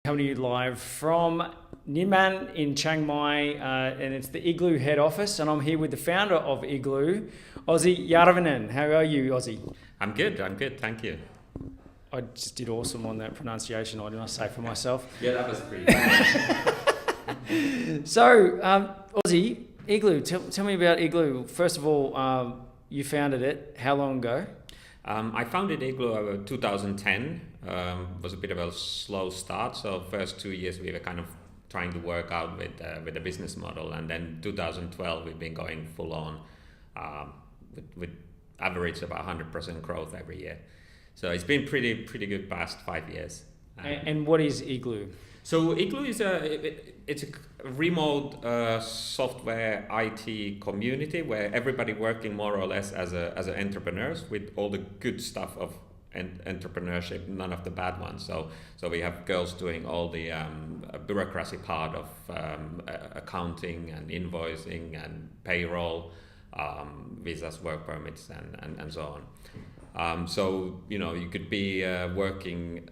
Coming to you live from Nimman in Chiang Mai, and it's the Iglu head office, and I'm here with the founder of Iglu, Ozzi Jarvinen. How are you, Ozzi? I'm good, thank you. I just did awesome on that pronunciation, I must say, for myself. Yeah, that was pretty good. So, Ozzi, Iglu, tell me about Iglu. First of all, you founded it. How long ago? I founded Iglu in 2010. Was a bit of a slow start. So first 2 years we were kind of trying to work out with the business model, and then 2012 we've been going full on with average about 100% growth every year. So it's been pretty good past 5 years. And what is Iglu? So Iglu is it's a remote software IT community where everybody working more or less as entrepreneurs with all the good stuff of entrepreneurship, none of the bad ones. So we have girls doing all the bureaucracy part of accounting and invoicing and payroll, visas, work permits, and so on. So you could be working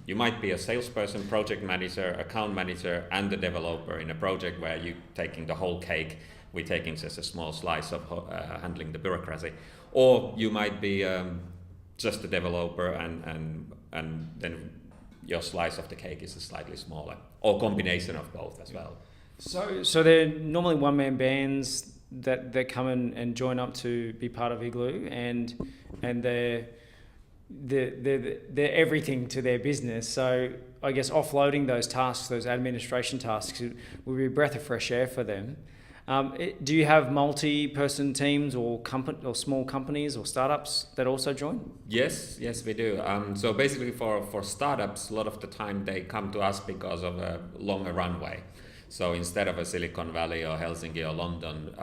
you might be a salesperson, project manager, account manager, and the developer in a project where you're taking the whole cake. We're taking just a small slice of handling the bureaucracy. Or you might be just a developer and then your slice of the cake is slightly smaller. Or combination of both as well. So they're normally one-man bands that come in and join up to be part of Iglu, and they're everything to their business. So I guess offloading those tasks, those administration tasks, will be a breath of fresh air for them. Do you have multi-person teams or small companies or startups that also join? Yes, we do. So basically for startups, a lot of the time they come to us because of a longer runway. So instead of a Silicon Valley or Helsinki or London,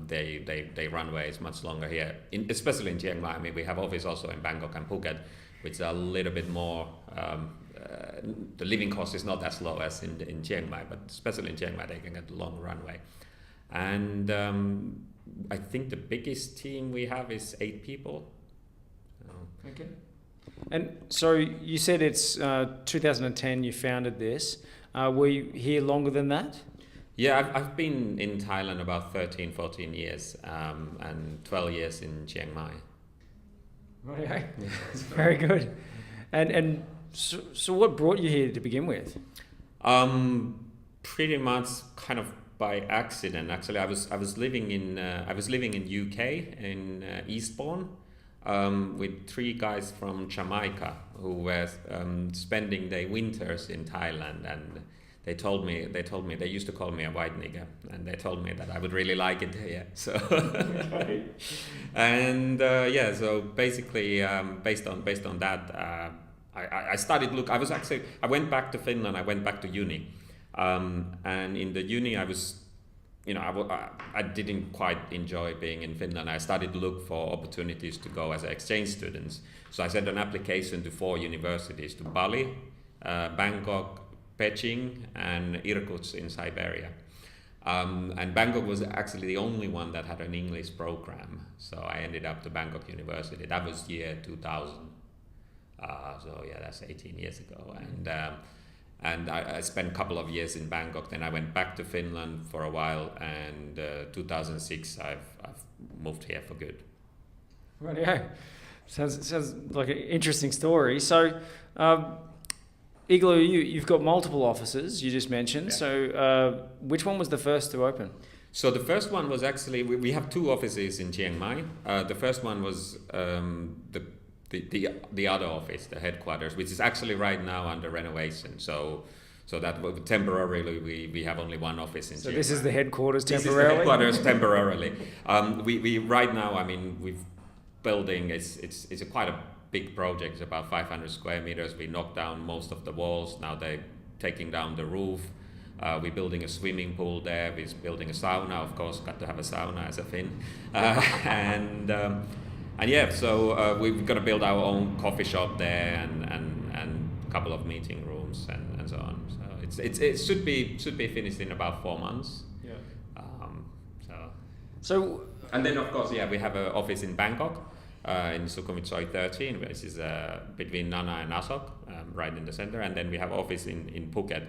they runway is much longer here, especially in Chiang Mai. I mean, we have office also in Bangkok and Phuket, which are a little bit more, the living cost is not as low as in Chiang Mai, but especially in Chiang Mai, they can get a long runway. And I think the biggest team we have is 8 people. Okay. And so you said it's 2010 you founded this. Were you here longer than that? Yeah, I've been in Thailand about 13, 14 years and 12 years in Chiang Mai. Okay, very good. And so what brought you here to begin with? Pretty much kind of by accident. Actually, I was living in UK in Eastbourne with 3 guys from Jamaica who were spending their winters in Thailand, and they told me they used to call me a white nigger, and they told me that I would really like it here. So Okay. and so basically based on that, I started look. I went back to Finland. I went back to uni. And in the uni, I was, I didn't quite enjoy being in Finland. I started to look for opportunities to go as exchange students. So I sent an application to 4 universities, to Bali, Bangkok, Beijing, and Irkutsk in Siberia. And Bangkok was actually the only one that had an English program. So I ended up to Bangkok University. That was year 2000. So yeah, that's 18 years ago. And I spent a couple of years in Bangkok. Then I went back to Finland for a while, and 2006 I've moved here for good. Right, yeah. Sounds like an interesting story. So, Iglu, you've got multiple offices, you just mentioned. Yeah. So, which one was the first to open? So the first one was actually, we have 2 offices in Chiang Mai. The first one was the other office, the headquarters, which is actually right now under renovation. So that temporarily we have only 1 office in Chiang Mai. So this is the headquarters temporarily? This is the headquarters temporarily. We right now, I mean, we've building, it's quite a big project. It's about 500 square meters. We knocked down most of the walls. Now they're taking down the roof. We're building a swimming pool there. We're building a sauna, of course, got to have a sauna as a Finn. And yeah, so we're going to build our own coffee shop there and a couple of meeting rooms and so on. So it should be finished in about 4 months. Yeah. So and then of course, yeah, we have an office in Bangkok. in Sukhumvit 13, which is between Nana and Asok, right in the center, and then we have office in Phuket.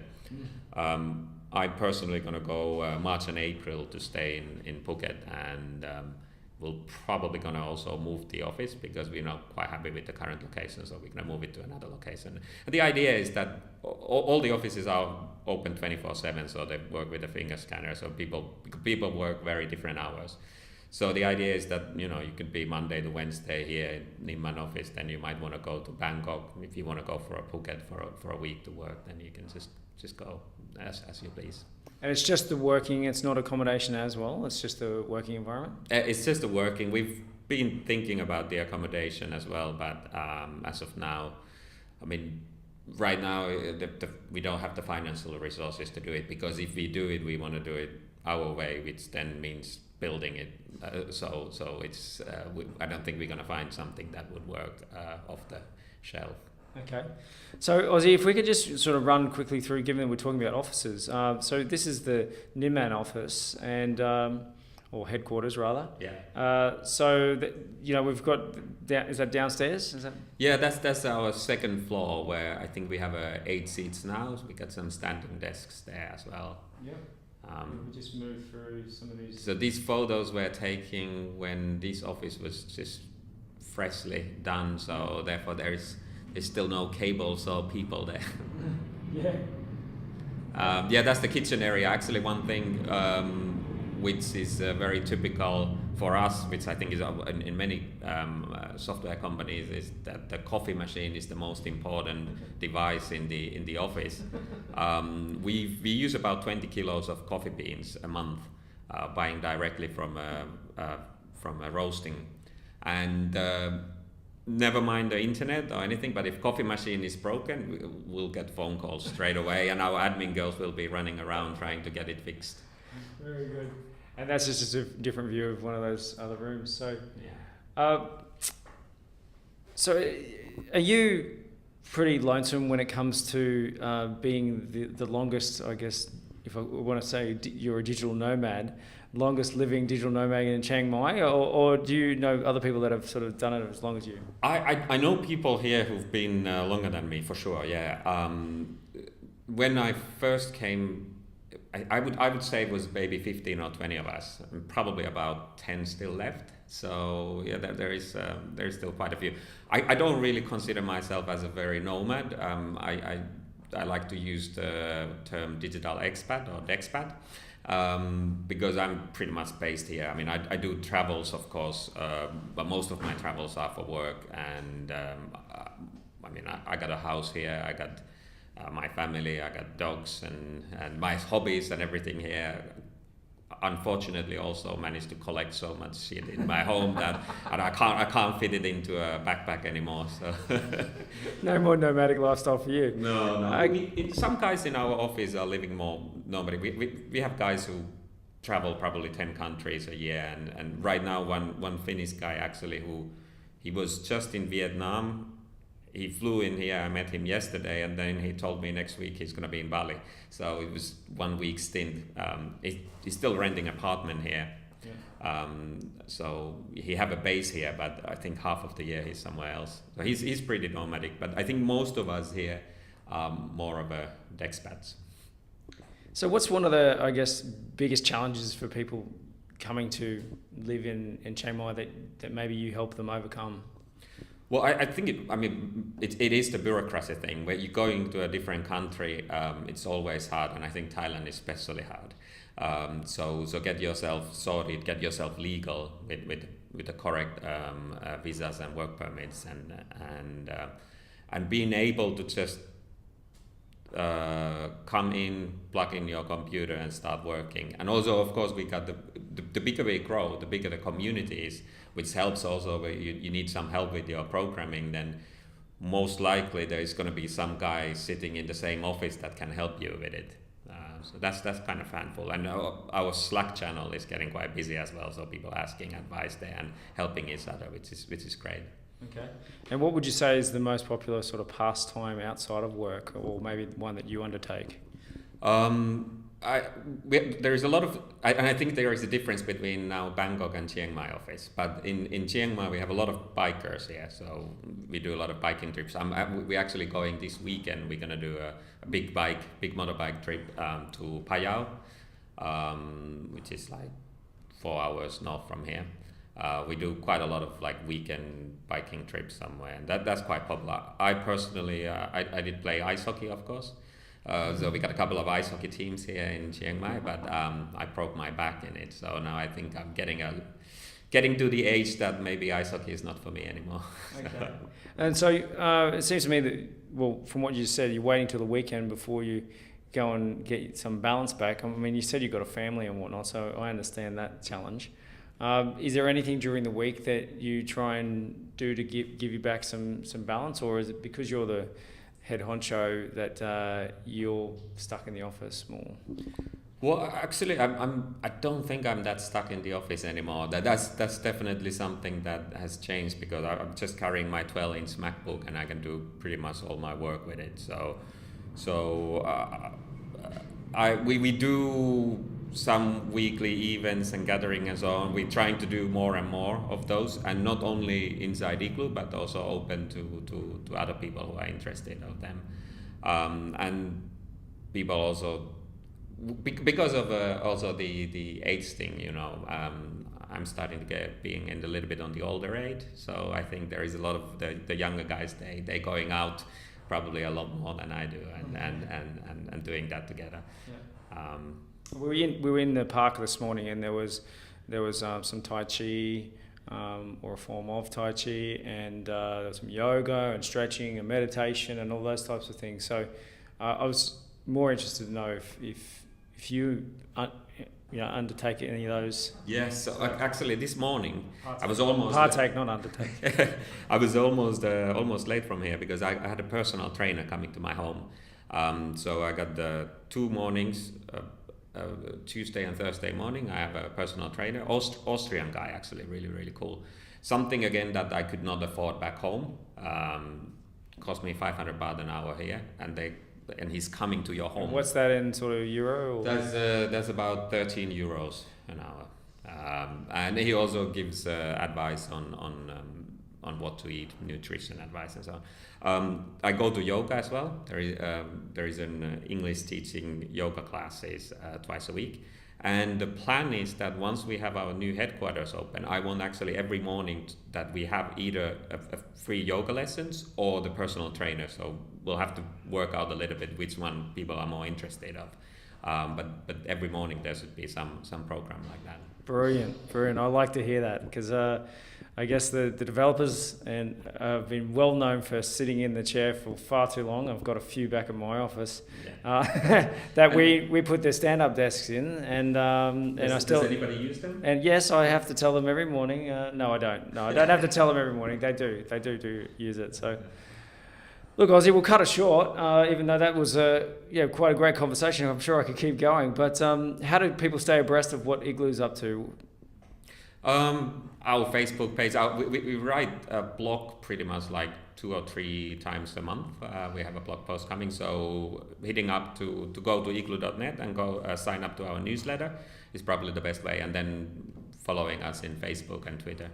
I'm personally going to go March and April to stay in Phuket, and we're probably going to also move the office because we're not quite happy with the current location, so we're going to move it to another location. And the idea is that all the offices are open 24/7, so they work with a finger scanner, so people work very different hours. So the idea is that you could be Monday to Wednesday here in Nimman office, then you might want to go to Bangkok. If you want to go for a Phuket for a week to work, then you can just go as you please. And it's just the working, it's not accommodation as well, it's just the working environment? It's just the working. We've been thinking about the accommodation as well, but as of now, I mean, right now we don't have the financial resources to do it, because if we do it, we want to do it our way, which then means building it. So it's I don't think we're going to find something that would work off the shelf. Okay. So, Ozzy, if we could just sort of run quickly through, given that we're talking about offices. So this is the Nimman office, and or headquarters rather. Yeah. So we've got is that downstairs? Is that? Yeah, that's our second floor, where I think we have 8 seats now. So we got some standing desks there as well. Yeah. We just move through some of these. So these photos were taken when this office was just freshly done. So therefore there's still no cables or people there. Yeah. That's the kitchen area. Actually, one thing which is very typical for us, which I think is in many software companies, is that the coffee machine is the most important device in the office. We use about 20 kilos of coffee beans a month, buying directly from a roasting, and never mind the internet or anything, but if coffee machine is broken, we'll get phone calls straight away, and our admin girls will be running around trying to get it fixed. Very good. And that's just a different view of one of those other rooms. So, yeah. So are you pretty lonesome when it comes to being the longest, I guess, if I want to say you're a digital nomad, longest living digital nomad in Chiang Mai, or do you know other people that have sort of done it as long as you? I know people here who've been longer than me, for sure, yeah. When I first came, I would say it was maybe 15 or 20 of us, and probably about 10 still left. So yeah, there is still quite a few. I don't really consider myself as a very nomad. I like to use the term digital expat or dexpat, because I'm pretty much based here. I mean, I do travels, of course, but most of my travels are for work. And I mean, I got a house here. I got my family. I got dogs and my hobbies and everything here. Unfortunately, also managed to collect so much shit in my home that and I can't fit it into a backpack anymore. So no more nomadic lifestyle for you. No. Some guys in our office are living more nomadic. We have guys who travel probably 10 countries a year, and right now one Finnish guy actually he was just in Vietnam. He flew in here. I met him yesterday, and then he told me next week he's going to be in Bali. So it was 1 week stint. He's still renting an apartment here. Yeah. So he have a base here, but I think half of the year he's somewhere else. So he's pretty nomadic. But I think most of us here are more of a expats. So what's one of the, I guess, biggest challenges for people coming to live in Chiang Mai that maybe you help them overcome? Well, I think it is the bureaucracy thing. Where you're going to a different country, it's always hard, and I think Thailand is especially hard. So get yourself sorted, get yourself legal with the correct visas and work permits, and being able to just come in, plug in your computer, and start working. And also, of course, we got the bigger we grow, the bigger the community is, which helps also where you need some help with your programming, then most likely there is going to be some guy sitting in the same office that can help you with it. So that's kind of handful. And our Slack channel is getting quite busy as well, so people asking advice there and helping each other, which is great. Okay. And what would you say is the most popular sort of pastime outside of work, or maybe one that you undertake? there's a lot of, and I think there is a difference between now Bangkok and Chiang Mai office. But in Chiang Mai we have a lot of bikers here, so we do a lot of biking trips. We're actually going this weekend. We're gonna do a big motorbike trip to Payao, which is like 4 hours north from here. We do quite a lot of like weekend biking trips somewhere, and that's quite popular. I personally, I did play ice hockey, of course. So we got a couple of ice hockey teams here in Chiang Mai, but I broke my back in it. So now I think I'm getting to the age that maybe ice hockey is not for me anymore. Okay. And so it seems to me that, well, from what you said, you're waiting till the weekend before you go and get some balance back. I mean, you said you've got a family and whatnot, so I understand that challenge. Is there anything during the week that you try and do to give you back some balance, or is it because you're the head honcho that you're stuck in the office more? Well, actually, I don't think I'm that stuck in the office anymore. That's definitely something that has changed, because I'm just carrying my 12-inch MacBook and I can do pretty much all my work with it. We do some weekly events and gathering and so on. We're trying to do more and more of those, and not only inside Iglu, but also open to other people who are interested of them. And people also, because of also the age thing, you know, I'm starting to being in a little bit on the older age. So I think there is a lot of the younger guys, they going out probably a lot more than I do, and doing that together. Yeah. We were in the park this morning, and there was some Tai Chi, or a form of Tai Chi, and there was some yoga and stretching and meditation and all those types of things. So I was more interested to know if you undertake any of those. Yes, so actually this morning I was almost partake, not undertake. I was almost late from here because I had a personal trainer coming to my home. So I got the 2 mornings. Tuesday and Thursday morning I have a personal trainer, Austrian guy, actually really cool. Something again that I could not afford back home. Cost me 500 baht an hour here, and he's coming to your home. And what's that in sort of euro? Or? That's about 13 euros an hour. And he also gives advice on what to eat, nutrition advice and so on. I go to yoga as well. There is an English teaching yoga classes twice a week. And the plan is that once we have our new headquarters open, I want actually every morning that we have either a free yoga lessons or the personal trainer. So we'll have to work out a little bit which one people are more interested of. But every morning there should be some program like that. Brilliant. I like to hear that, because I guess the developers have been well known for sitting in the chair for far too long. I've got a few back in my office that we put their stand-up desks in, and I still. Does anybody use them? And yes, I have to tell them every morning. No, I don't. No, I don't have to tell them every morning. They do use it. So. Look, Ozzy, we'll cut it short, even though that was quite a great conversation. I'm sure I could keep going. But how do people stay abreast of what Iglu's up to? Our Facebook page. We write a blog pretty much like 2 or 3 times a month. We have a blog post coming. So hitting up to go to iglu.net and go sign up to our newsletter is probably the best way. And then following us in Facebook and Twitter.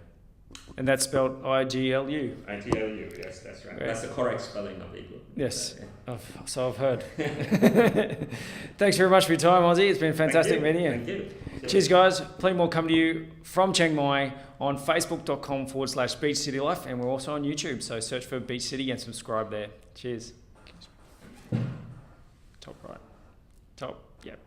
And that's spelled IGLU. IGLU, yes, that's right. That's the correct spelling of Iglu. Yes, so I've heard. Thanks very much for your time, Ozzy. It's been fantastic meeting you. Thank you. Cheers, guys. Plenty more coming to you from Chiang Mai on facebook.com/Beach City Life, and we're also on YouTube. So search for Beach City and subscribe there. Cheers. Top right. Top. Yep.